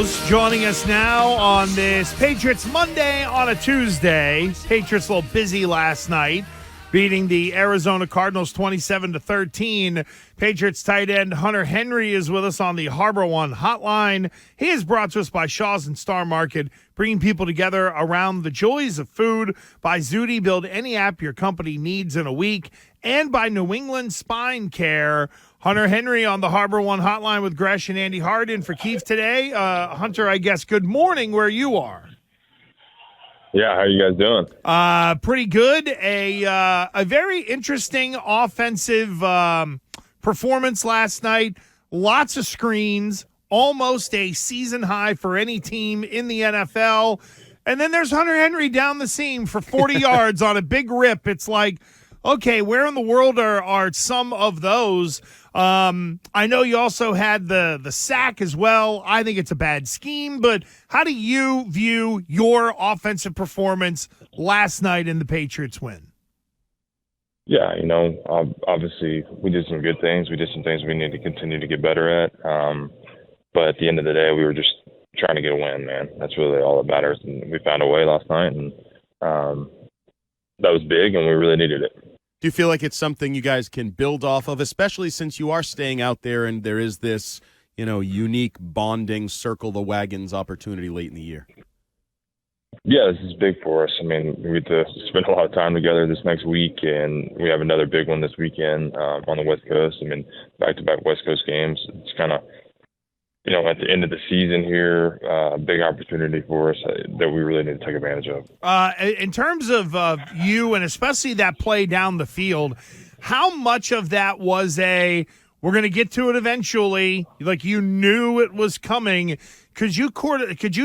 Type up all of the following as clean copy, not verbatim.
Joining us now on this Patriots Monday on a Tuesday. Patriots a little busy last night, beating the Arizona Cardinals 27-13. Patriots tight end Hunter Henry is with us on the Harbor One hotline. He is brought to us by Shaw's and Star Market, bringing people together around the joys of food. By Zudi, build any app your company needs in a week. And by New England Spine Care. Hunter Henry on the Harbor One hotline with Gresh and Andy Hart in for Keith today. Hunter, I guess, good morning where you are. Yeah, how are you guys doing? Pretty good. A very interesting offensive performance last night. Lots of screens, almost a season high for any team in the NFL. And then there's Hunter Henry down the seam for 40 yards on a big rip. It's like, okay, where in the world are some of those? I know you also had the sack as well. I think it's a bad scheme, but how do you view your offensive performance last night in the Patriots win? Yeah, obviously we did some good things. We did some things we need to continue to get better at. But at the end of the day, we were just trying to get a win, man. That's really all that matters. And we found a way last night, and that was big, and we really needed it. Do you feel like it's something you guys can build off of, especially since you are staying out there and there is this, unique bonding circle the wagons opportunity late in the year? Yeah, this is big for us. I mean, we get to spend a lot of time together this next week, and we have another big one this weekend on the West Coast. I mean, back-to-back West Coast games. It's kind of, at the end of the season here, a big opportunity for us that we really need to take advantage of. In terms of you, and especially that play down the field, how much of that was we're going to get to it eventually, like you knew it was coming? Could you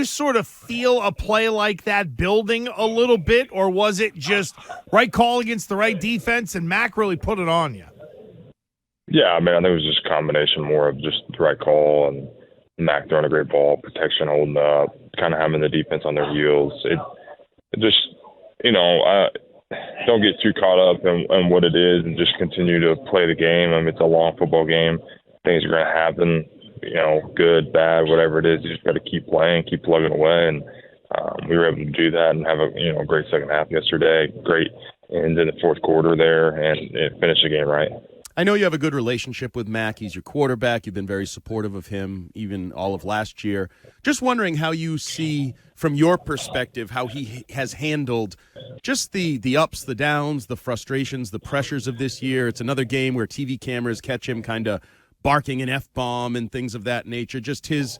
sort of feel a play like that building a little bit, or was it just right call against the right defense and Mac really put it on you? Yeah, I mean, I think it was just a combination more of just the right call and Mac throwing a great ball, protection holding up, kind of having the defense on their heels. It just, don't get too caught up in what it is and just continue to play the game. I mean, it's a long football game. Things are going to happen, good, bad, whatever it is. You just got to keep playing, keep plugging away. And we were able to do that and have a great second half yesterday. Great end in the fourth quarter there and finish the game right. I know you have a good relationship with Mac. He's your quarterback. You've been very supportive of him, even all of last year. Just wondering how you see, from your perspective, how he has handled just the ups, the downs, the frustrations, the pressures of this year. It's another game where TV cameras catch him kind of barking an F-bomb and things of that nature. Just his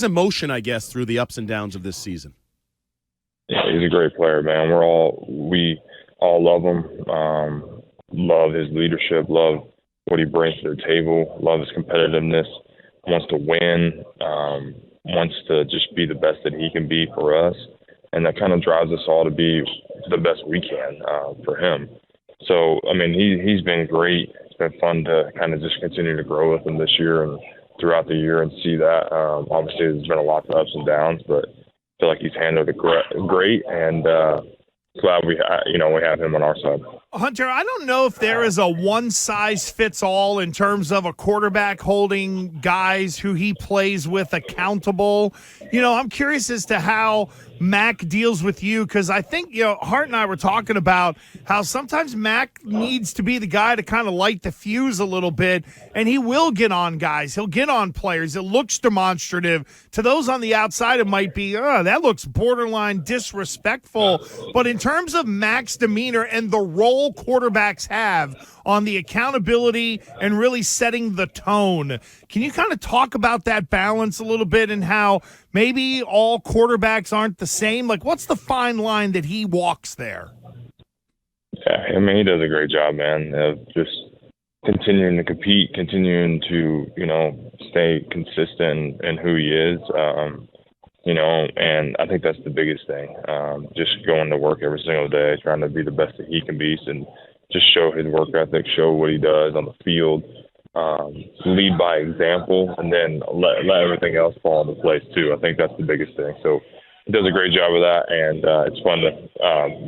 emotion, I guess, through the ups and downs of this season. Yeah, he's a great player, man. We all love him. Love his leadership, love what he brings to the table, love his competitiveness, wants to win, wants to just be the best that he can be for us. And that kind of drives us all to be the best we can for him. So, I mean, he's been great. It's been fun to kind of just continue to grow with him this year and throughout the year and see that. Obviously, there's been a lot of ups and downs, but I feel like he's handled it great, and glad we have him on our side. Hunter, I don't know if there is a one-size-fits-all in terms of a quarterback holding guys who he plays with accountable. I'm curious as to how Mac deals with you, because I think, Hart and I were talking about how sometimes Mac needs to be the guy to kind of light the fuse a little bit, and he will get on guys. He'll get on players. It looks demonstrative. To those on the outside, it might be, that looks borderline disrespectful. But in terms of Mac's demeanor and the role quarterbacks have on the accountability and really setting the tone, can you kind of talk about that balance a little bit and how maybe all quarterbacks aren't the same? Like, what's the fine line that he walks there? Yeah, I mean, he does a great job, man, of just continuing to compete, continuing to, stay consistent in who he is. And I think that's the biggest thing. Just going to work every single day, trying to be the best that he can be, and just show his work ethic, show what he does on the field, lead by example, and then let everything else fall into place too. I think that's the biggest thing. So he does a great job of that, and it's fun to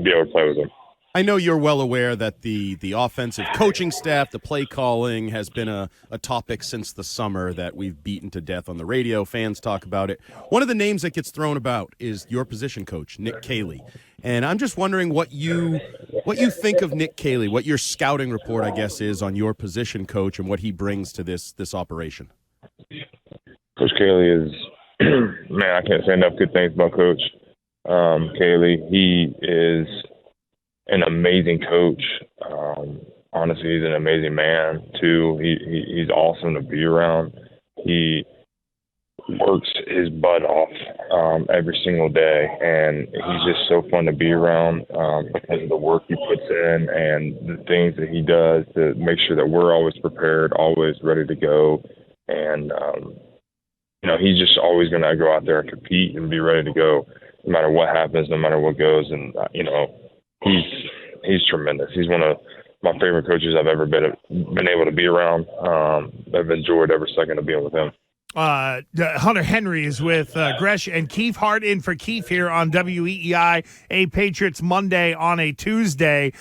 be able to play with him. I know you're well aware that the offensive coaching staff, the play calling, has been a topic since the summer that we've beaten to death on the radio. Fans talk about it. One of the names that gets thrown about is your position coach, Nick Caley. And I'm just wondering what you think of Nick Caley, what your scouting report, I guess, is on your position coach and what he brings to this operation. Coach Caley is, man, I can't say enough good things about Coach Caley. He is an amazing coach. Honestly, he's an amazing man too. He's awesome to be around. He works his butt off every single day, and he's just so fun to be around because of the work he puts in and the things that he does to make sure that we're always prepared, always ready to go. And he's just always going to go out there and compete and be ready to go no matter what happens, no matter what goes. And he's tremendous. He's one of my favorite coaches I've ever been able to be around. I've enjoyed every second of being with him. Hunter Henry is with Gresh and Keith Hart in for Keith here on WEEI, a Patriots Monday on a Tuesday.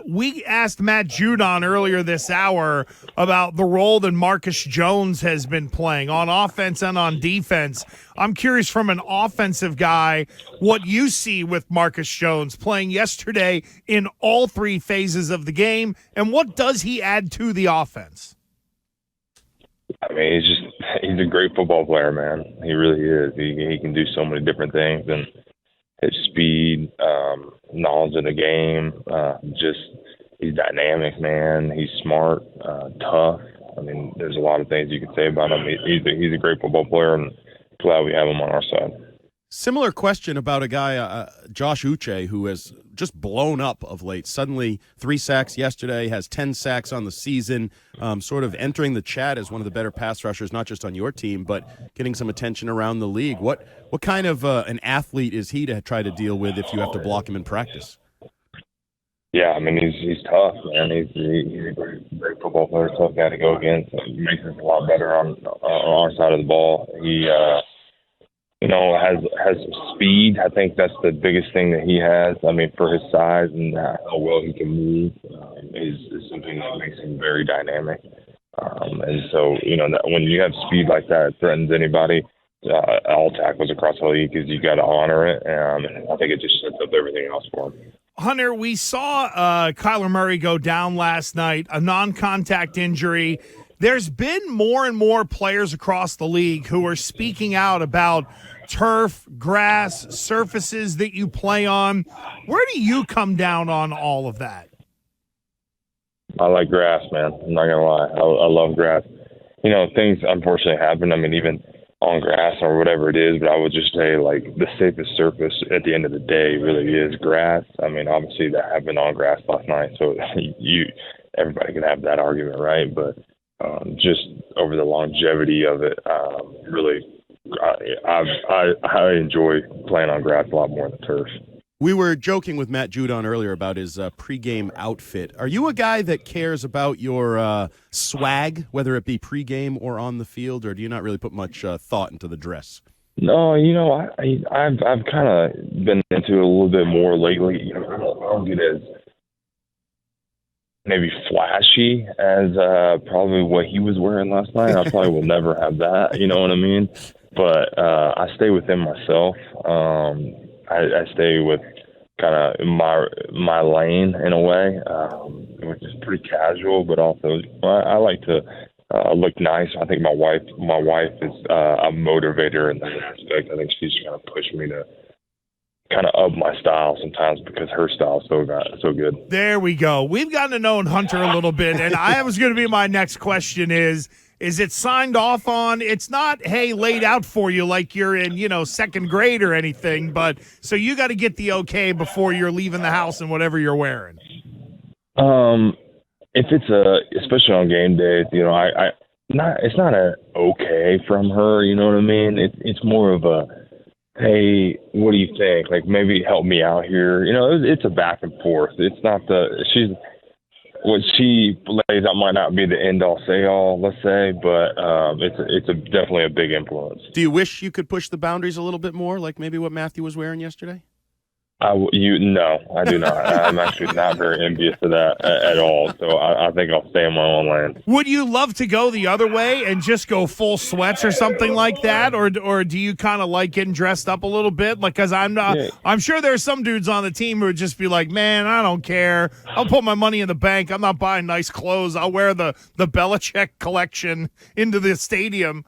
We asked Matt Judon earlier this hour about the role that Marcus Jones has been playing on offense and on defense. I'm curious from an offensive guy what you see with Marcus Jones playing yesterday in all three phases of the game, and what does he add to the offense? I mean, he's a great football player, man. He really is. He can do so many different things, and his speed, knowledge of the game, he's dynamic, man. He's smart, tough. I mean, there's a lot of things you can say about him. He's a great football player, and glad we have him on our side. Similar question about a guy, Josh Uche, who has just blown up of late. Suddenly 3 sacks yesterday, has 10 sacks on the season, sort of entering the chat as one of the better pass rushers, not just on your team, but getting some attention around the league. What kind of an athlete is he to try to deal with if you have to block him in practice? Yeah, I mean, he's tough, man. He's a great football player, tough guy to go against. He makes us a lot better on our side of the ball. He has some speed. I think that's the biggest thing that he has. I mean, for his size and how well he can move is something that makes him very dynamic. And so, that when you have speed like that, it threatens anybody. All tackles across the league because you got to honor it. And I think it just sets up everything else for him. Hunter, we saw Kyler Murray go down last night, a non-contact injury. There's been more and more players across the league who are speaking out about turf, grass, surfaces that you play on. Where do you come down on all of that? I like grass, man. I'm not going to lie. I love grass. Things unfortunately happen. I mean, even on grass or whatever it is, but I would just say, like, the safest surface at the end of the day really is grass. I mean, obviously that happened on grass last night, so everybody can have that argument, right? But just over the longevity of it, really, I enjoy playing on grass a lot more than turf. We were joking with Matt Judon earlier about his pregame outfit. Are you a guy that cares about your swag, whether it be pregame or on the field, or do you not really put much thought into the dress? No, I've kind of been into it a little bit more lately. I don't get as maybe flashy as probably what he was wearing last night. I probably will never have that, you know what I mean? But I stay within myself. I stay with kind of my lane in a way, which is pretty casual, but also I like to look nice. I think my wife is a motivator in that aspect. I think she's trying to push me to kind of up my style sometimes because her style is so good. There we go. We've gotten to know Hunter a little bit, and I was going to be my next question is it signed off on? It's not, hey, laid out for you like you're in, second grade or anything, but so you got to get the okay before you're leaving the house and whatever you're wearing. If it's especially on game days, it's not a okay from her, you know what I mean? It's more of a, hey, what do you think? Like, maybe help me out here. It's a back and forth. It's not what she lays out might not be the end-all, say-all, let's say, but it's definitely a big influence. Do you wish you could push the boundaries a little bit more, like maybe what Matthew was wearing yesterday? No, I do not. I'm actually not very envious of that at all. So I think I'll stay in my own lane. Would you love to go the other way and just go full sweats or something like that, or do you kind of like getting dressed up a little bit? Like, because I'm sure there's some dudes on the team who would just be like, man, I don't care. I'll put my money in the bank. I'm not buying nice clothes. I'll wear the Belichick collection into the stadium.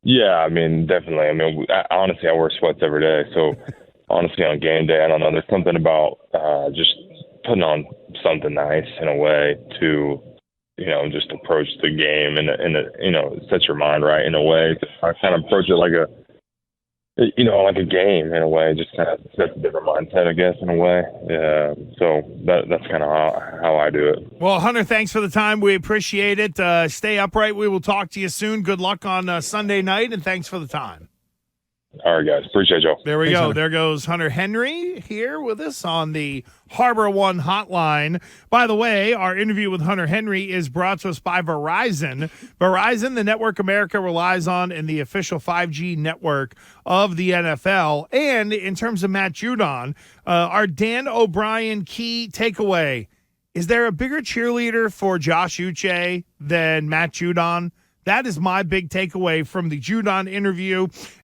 Yeah, I mean, definitely. I mean, honestly, I wear sweats every day. So honestly, on game day, I don't know. There's something about just putting on something nice in a way to, just approach the game and set your mind right in a way. I kind of approach it like a game in a way. Just kind of sets a different mindset, I guess, in a way. So that's kind of how I do it. Well, Hunter, thanks for the time. We appreciate it. Stay upright. We will talk to you soon. Good luck on Sunday night, and thanks for the time. All right, guys. Appreciate y'all. There we Thanks, go. Hunter. There goes Hunter Henry here with us on the Harbor One hotline. By the way, our interview with Hunter Henry is brought to us by Verizon. Verizon, the network America relies on, and the official 5G network of the NFL. And in terms of Matt Judon, our Dan O'Brien key takeaway, is there a bigger cheerleader for Josh Uche than Matt Judon? That is my big takeaway from the Judon interview.